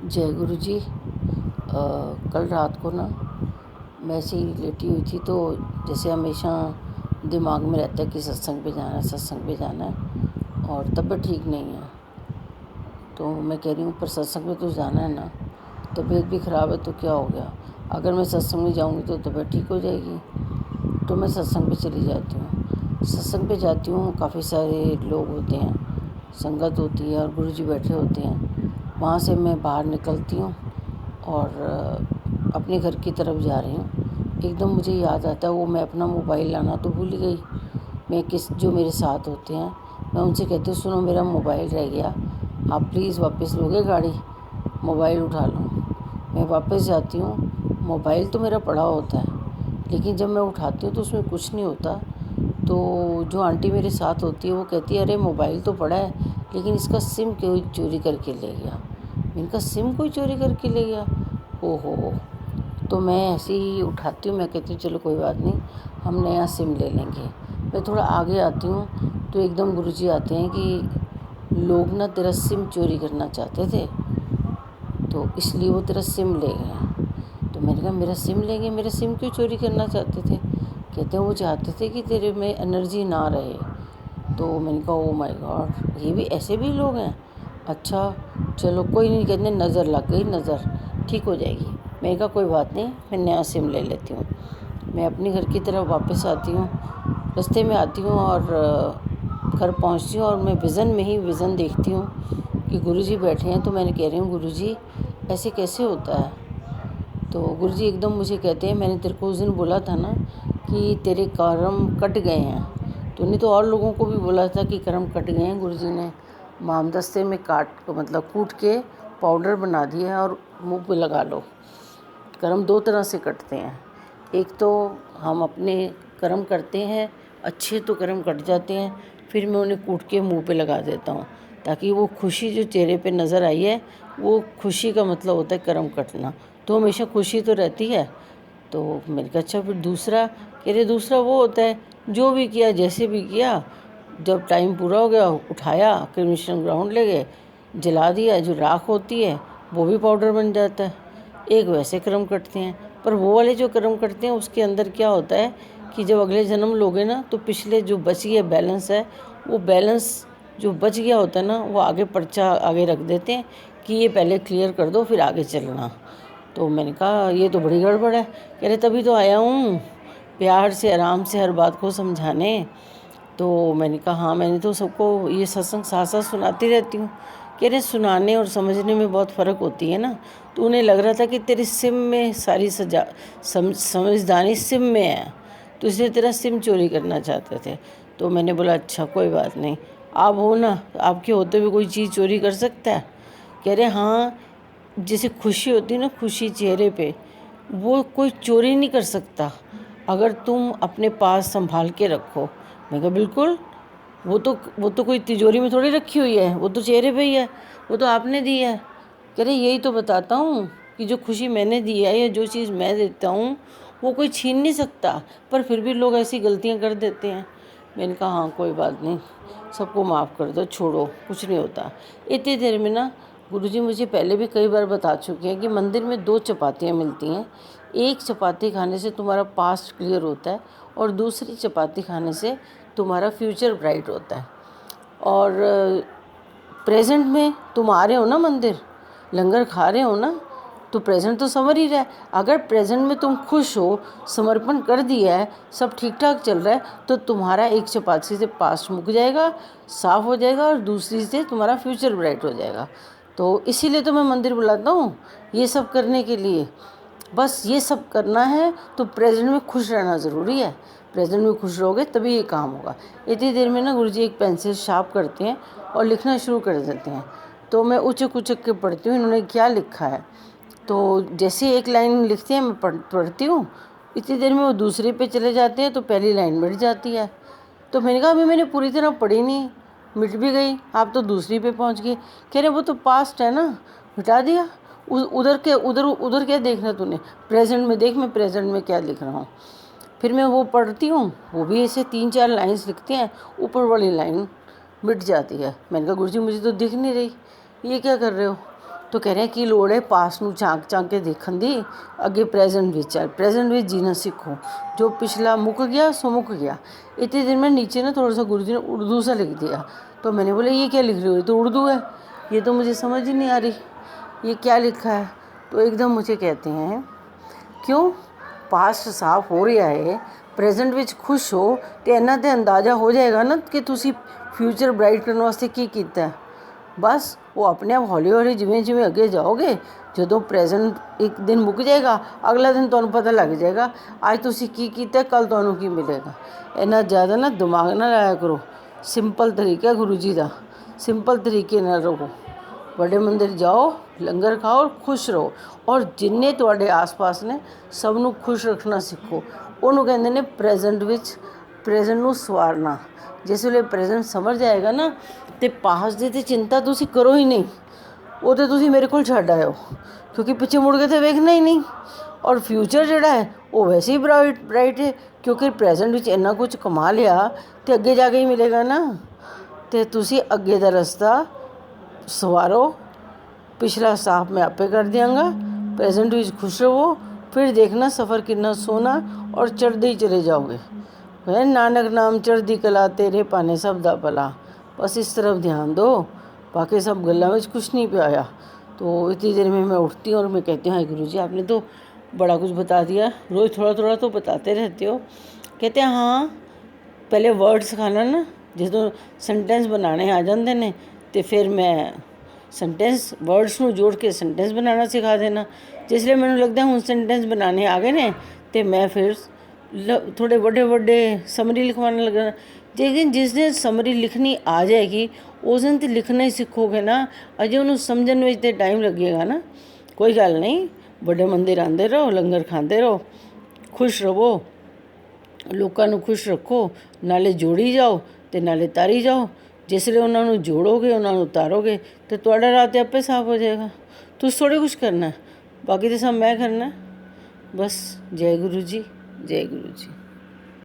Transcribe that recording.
जय गुरु जी। कल रात को ना मैं ऐसे ही लेटी हुई थी, तो जैसे हमेशा दिमाग में रहता है कि सत्संग पे जाना है, सत्संग पे जाना है, और तबीयत ठीक नहीं है। तो मैं कह रही हूँ पर सत्संग पे तो जाना है ना, तबीयत भी ख़राब है तो क्या हो गया, अगर मैं सत्संग में जाऊँगी तो तबीयत ठीक हो जाएगी। तो मैं सत्संग पे चली जाती हूँ। सत्संग पे जाती हूँ, काफ़ी सारे लोग होते हैं, संगत होती है और गुरु जी बैठे होते हैं। वहाँ से मैं बाहर निकलती हूँ और अपने घर की तरफ जा रही हूँ। एकदम मुझे याद आता है, वो मैं अपना मोबाइल लाना तो भूल गई। मैं जो मेरे साथ होते हैं, मैं उनसे कहती हूँ, सुनो मेरा मोबाइल रह गया, आप प्लीज़ वापस लोगे गाड़ी, मोबाइल उठा लो। मैं वापस जाती हूँ, मोबाइल तो मेरा पड़ा होता है, लेकिन जब मैं उठाती हूँ तो उसमें कुछ नहीं होता। तो जो आंटी मेरे साथ होती है वो कहती है, अरे मोबाइल तो पड़ा है, लेकिन इसका सिम कोई चोरी करके ले गया। इनका सिम कोई चोरी करके ले गया, ओहो। तो मैं ऐसे ही उठाती हूँ, मैं कहती हूँ चलो कोई बात नहीं, हम नया सिम ले लेंगे। मैं थोड़ा आगे आती हूँ तो एकदम गुरुजी आते हैं कि लोग ना तेरा सिम चोरी करना चाहते थे, तो इसलिए वो तेरा सिम ले गए हैं। तो मैंने कहा मेरा सिम ले गए, मेरा सिम क्यों चोरी करना चाहते थे? कहते हैं वो चाहते थे कि तेरे में एनर्जी ना रहे। तो मैंने कहा ओ माय गॉड, ये भी ऐसे भी लोग हैं। अच्छा चलो कोई नहीं, कहते नज़र लग गई, नज़र ठीक हो जाएगी। मैंने कहा कोई बात नहीं, मैं नया सिम ले लेती हूँ। मैं अपने घर की तरफ वापस आती हूँ, रास्ते में आती हूँ और घर पहुँचती हूँ और मैं विज़न में ही विज़न देखती हूँ कि गुरुजी बैठे हैं। तो मैंने कह रही हूँ गुरुजी ऐसे कैसे होता है? तो गुरुजी एकदम मुझे कहते हैं, मैंने तेरे को उस दिन बोला था ना कि तेरे कर्म कट गए हैं। तूने तो और लोगों को भी बोला था कि कर्म कट गए हैं। गुरुजी ने मामदस्ते में कूट के पाउडर बना दिया है और मुंह पे लगा लो। कर्म दो तरह से कटते हैं, एक तो हम अपने कर्म करते हैं अच्छे तो कर्म कट जाते हैं, फिर मैं उन्हें कूट के मुंह पे लगा देता हूँ, ताकि वो खुशी जो चेहरे पे नज़र आई है, वो खुशी का मतलब होता है कर्म कटना। तो हमेशा खुशी तो रहती है। तो मैंने कहा अच्छा फिर दूसरा, कह रहे दूसरा वो होता है जो भी किया जैसे भी किया, जब टाइम पूरा हो गया उठाया, क्रिमिनेशन ग्राउंड ले गए, जला दिया, जो राख होती है वो भी पाउडर बन जाता है। एक वैसे कर्म कटते हैं, पर वो वाले जो कर्म करते हैं उसके अंदर क्या होता है कि जब अगले जन्म लोगे ना, तो पिछले जो बच गया बैलेंस है, वो बैलेंस जो बच गया होता है ना, वो आगे पर्चा आगे रख देते हैं कि ये पहले क्लियर कर दो फिर आगे चलना। तो मैंने कहा ये तो बड़ी गड़बड़ है। कह रहे तभी तो आया हूँ प्यार से आराम से हर बात को समझाने। तो मैंने कहा हाँ, मैंने तो सबको ये सत्संग साथ साथ सुनाती रहती हूँ। कह रहे सुनाने और समझने में बहुत फ़र्क होती है ना। तो उन्हें लग रहा था कि तेरे सिम में सारी समझदारी सिम में है, तो इसलिए तेरा सिम चोरी करना चाहते थे। तो मैंने बोला अच्छा कोई बात नहीं, आप हो ना, आपके होते हुए कोई चीज़ चोरी कर सकता है? कह रहे हाँ, जैसे खुशी होती है ना, खुशी चेहरे पे, वो कोई चोरी नहीं कर सकता अगर तुम अपने पास संभाल के रखो। मैं कहा बिल्कुल, वो तो कोई तिजोरी में थोड़ी रखी हुई है, वो तो चेहरे पे ही है, वो तो आपने दी है। कह रहे यही तो बताता हूँ कि जो खुशी मैंने दी है या जो चीज़ मैं देता हूँ वो कोई छीन नहीं सकता, पर फिर भी लोग ऐसी गलतियाँ कर देते हैं। मैंने कहा हाँ कोई बात नहीं, सबको माफ़ कर दो, छोड़ो, कुछ नहीं होता। इतनी देर में ना गुरुजी मुझे पहले भी कई बार बता चुके हैं कि मंदिर में 2 चपातियाँ मिलती हैं। एक चपाती खाने से तुम्हारा पास्ट क्लियर होता है और दूसरी चपाती खाने से तुम्हारा फ्यूचर ब्राइट होता है। और प्रेजेंट में तुम आ रहे हो ना मंदिर, लंगर खा रहे हो ना, तो प्रेजेंट तो संवर ही रहा है। अगर प्रेजेंट में तुम खुश हो, समर्पण कर दिया है, सब ठीक ठाक चल रहा है, तो तुम्हारा एक चपाती से पास्ट मुक जाएगा, साफ हो जाएगा, और दूसरी से तुम्हारा फ्यूचर ब्राइट हो जाएगा। तो इसीलिए तो मैं मंदिर बुलाता हूँ, ये सब करने के लिए। बस ये सब करना है तो प्रेजेंट में खुश रहना ज़रूरी है। प्रेजेंट में खुश रहोगे तभी ये काम होगा। इतनी देर में ना गुरुजी एक पेंसिल शार्प करते हैं और लिखना शुरू कर देते हैं। तो मैं उचक उचक के पढ़ती हूँ इन्होंने क्या लिखा है। तो जैसे एक लाइन लिखते हैं मैं पढ़ती हूँ, इतनी देर में वो दूसरे पे चले जाते हैं तो पहली लाइन मिट जाती है। तो मैंने कहा अभी मैंने पूरी तरह पढ़ी नहीं, मिट भी गई, आप तो दूसरी पे पहुँच गए। कह रहे वो तो पास्ट है ना, मिटा दिया। उधर क्या देखना तूने, प्रेजेंट में देख, मैं प्रेजेंट में क्या लिख रहा हूँ। फिर मैं वो पढ़ती हूँ, वो भी ऐसे 3-4 लाइन्स लिखते हैं, ऊपर वाली लाइन मिट जाती है। मैंने कहा गुरुजी मुझे तो दिख नहीं रही, ये क्या कर रहे हो? तो कह रहे हैं कि लोड़ है पास ਨੂੰ ਝਾਂਕ ਝਾਂਕ ਕੇ ਦੇਖਣ ਦੀ, ਅੱਗੇ प्रेजेंट ਵਿੱਚ ਚੱਲ, प्रेजेंट ਵਿੱਚ जीना सीखो, जो पिछला मुक गया सो मुक गया। इतने दिन में नीचे ना थोड़ा सा गुरु जी ने उर्दू सा लिख दिया, तो मैंने बोला ये क्या लिख रहे हो, ये तो उर्दू है, ये तो मुझे समझ ही नहीं आ रही, ये क्या लिखा है। तो एकदम मुझे कहते हैं क्यों पास्ट साफ हो रहा है, प्रेजेंट ਵਿੱਚ खुश हो तो इन्ना तो अंदाज़ा हो जाएगा ना कि तुसी फ्यूचर ब्राइट करने वास्ते की कीता है। बस वो अपने आप हौली हौली जिमें जिमें अगे जाओगे, ਜਦੋਂ ਪ੍ਰੈਜ਼ੈਂਟ ਇੱਕ ਦਿਨ ਮੁੱਕ ਜਾਏਗਾ ਅਗਲਾ ਦਿਨ ਤੁਹਾਨੂੰ ਪਤਾ ਲੱਗ ਜਾਏਗਾ ਅੱਜ ਤੁਸੀਂ ਕੀ ਕੀਤਾ, ਕੱਲ ਤੁਹਾਨੂੰ ਕੀ ਮਿਲੇਗਾ। ਇੰਨਾ ਜ਼ਿਆਦਾ ਨਾ ਦਿਮਾਗ ਨਾ ਲਾਇਆ ਕਰੋ। ਸਿੰਪਲ ਤਰੀਕਾ ਗੁਰੂ ਜੀ ਦਾ, ਸਿੰਪਲ ਤਰੀਕੇ ਨਾਲ ਰਹੋ, ਵੱਡੇ ਮੰਦਿਰ ਜਾਓ, ਲੰਗਰ ਖਾਓ, ਖੁਸ਼ ਰਹੋ, ਔਰ ਜਿੰਨੇ ਤੁਹਾਡੇ ਆਸ-ਪਾਸ ਨੇ ਸਭ ਨੂੰ ਖੁਸ਼ ਰੱਖਣਾ ਸਿੱਖੋ। ਉਹਨੂੰ ਕਹਿੰਦੇ ਨੇ ਪ੍ਰੈਜ਼ੈਂਟ ਵਿੱਚ ਪ੍ਰੈਜ਼ੈਂਟ ਨੂੰ ਸਵਾਰਨਾ। ਜਿਸ ਵੇਲੇ ਪ੍ਰੈਜ਼ੈਂਟ ਸਮਝ ਜਾਏਗਾ ਨਾ ਤੇ ਪਾਸਟ ਦੀ ਤੇ ਚਿੰਤਾ ਤੁਸੀਂ ਕਰੋ ਹੀ ਨਹੀਂ, ਉਹ ਤਾਂ ਤੁਸੀਂ ਮੇਰੇ ਕੋਲ ਛੱਡ ਆਇਓ, ਕਿਉਂਕਿ ਪਿੱਛੇ ਮੁੜ ਕੇ ਤਾਂ ਵੇਖਣਾ ਹੀ ਨਹੀਂ। ਔਰ ਫਿਊਚਰ ਜਿਹੜਾ ਹੈ ਉਹ ਵੈਸੇ ਹੀ ਬਰਾਈਟ ਹੈ, ਕਿਉਂਕਿ ਪ੍ਰੈਜ਼ੈਂਟ ਵਿੱਚ ਇੰਨਾ ਕੁਝ ਕਮਾ ਲਿਆ ਤੇ ਅੱਗੇ ਜਾ ਕੇ ਹੀ ਮਿਲੇਗਾ ਨਾ। ਤੇ ਤੁਸੀਂ ਅੱਗੇ ਦਾ ਰਸਤਾ ਸਵਾਰੋ, ਪਿਛਲਾ ਸਾਫ ਮੈਂ ਆਪੇ ਕਰ ਦਿਆਂਗਾ, ਪ੍ਰੈਜ਼ੈਂਟ ਵਿੱਚ ਖੁਸ਼ ਰਹੋ, ਫਿਰ ਦੇਖਣਾ ਸਫ਼ਰ ਕਿੰਨਾ ਸੋਹਣਾ ਔਰ ਚੜ੍ਹਦੇ ਹੀ ਚਲੇ ਜਾਓਗੇ। ਹੈ ਨਾਨਕ ਨਾਮ ਚੜ੍ਹਦੀ ਕਲਾ ਤੇਰੇ ਭਾਣੇ ਸਭ ਦਾ ਭਲਾ। बस इस तरफ ध्यान दो, बाकी सब गल्ला में कुछ नहीं पे आया। तो इतनी देर में मैं उठती हूँ और मैं कहती हूँ हाय गुरु जी आपने तो बड़ा कुछ बता दिया, रोज़ थोड़ा थोड़ा तो बताते रहते हो। कहते हैं हाँ पहले वर्ड सिखाना ना, जो सेंटेंस बनाने आ जाते ने तो फिर मैं सेंटेंस वर्ड्स ਨੂੰ जोड़ के सेंटेंस बनाना सिखा देना। जिसलिए मैंने लगता है हूँ सेंटेंस बनाने आ गए ने तो मैं फिर थोड़े बड़े समरी लिखवाने लगा। लेकिन जिस दिन समरी लिखनी आ जाएगी उस दिन तो लिखना ही सीखोगे ना, अजे उन्होंने समझने में तो टाइम लगेगा ना। कोई गल नहीं, बड़े मंदिर आते रहो, लंगर खाते रहो, खुश रहो, लोगों को खुश रखो, नाले जोड़ी जाओ तो नाले तारी जाओ। जिसले उन्होंने जोड़ोगे उन्होंने उतारोगे तो तुहाडा राह आपे साफ हो जाएगा। तुम थोड़े कुछ करना है, बाकी तो सब मैं करना। बस जय गुरु जी, जय गुरु जी।